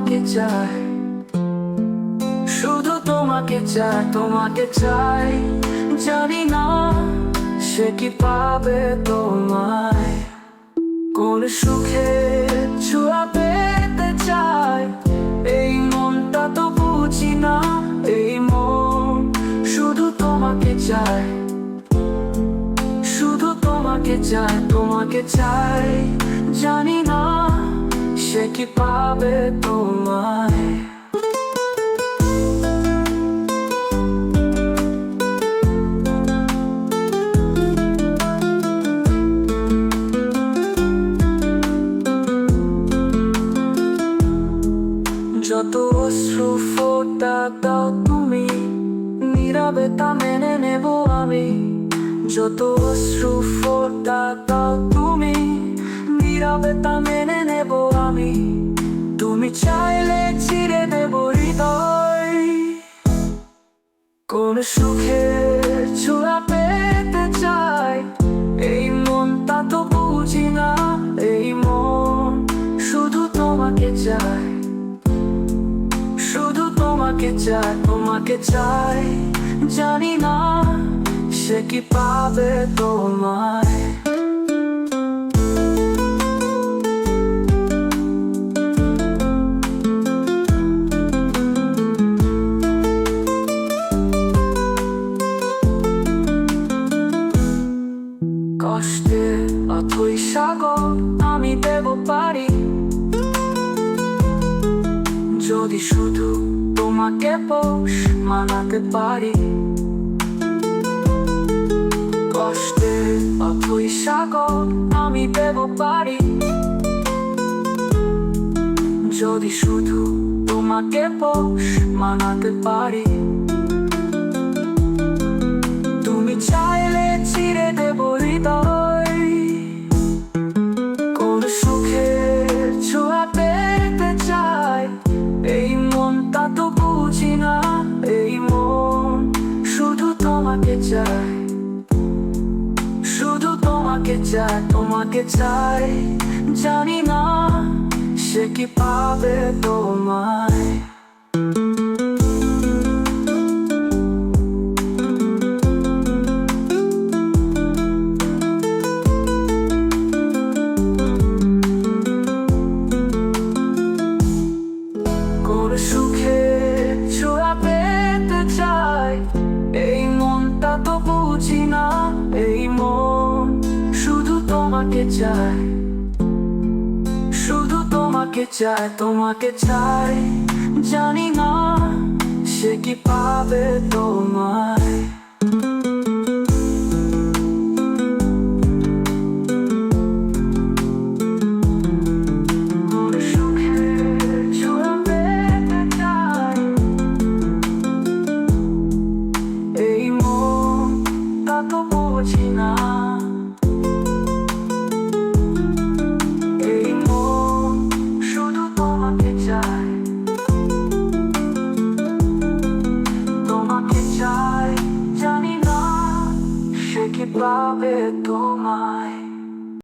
তোমাকে চায়, শুধু তোমাকে চায়, তোমাকে চাই। জানি না সে কি পাবে তোমায়, কোন সুখে ছোঁয়া পেতে চায়। এই মনটা তো বুঝি না, এই মন শুধু তোমাকে চায়, শুধু তোমাকে চায়, তোমাকে চাই। জানি না সে কি পাবে তোমায়। যত অশ্রু ফোঁটা দাও তুমি, নীরবে তা মেনে নেব আমি। যত অশ্রু ফোঁটা দাও তুমি, নীরবে তা মেনে নেব আমি। তুমি চাইলে ছিঁড়ে দেব হৃদয়, কোন সুখের ছোঁয়া পেতে চাই। এই মনটা তো বুঝি না, এই মন শুধু তোমাকে চায়, শুধু তোমাকে চায়, তোমাকে চাই। জানি না সে কি পাবে তোমায়। কষ্টে অথই সাগর আমি দেব পারি, যদি শুধু তোমাকে পোষ মানাতে পারি। কষ্টে অথই সাগর আমি দেব পারি, যদি শুধু তোমাকে পোষ মানাতে পারি। তুমি চাইলে ছিঁড়ে দেব হৃদয়, কোন সুখের ছোঁয়া পেতে চাই। এই মনটা তো বুঝি না, এই মন শুধু তোমাকে চায়, শুধু তোমাকে চায়, তোমাকে চাই। জানি না সে কি পাবে তোমায়। কোন সুখে ছোঁয়া পেতে চাই, এই মনটা তো বুঝি না, এই মন শুধু তোমাকে চায়, শুধু তোমাকে চায়, তোমাকে চাই। জানি না সে কি পাবে তোমায়।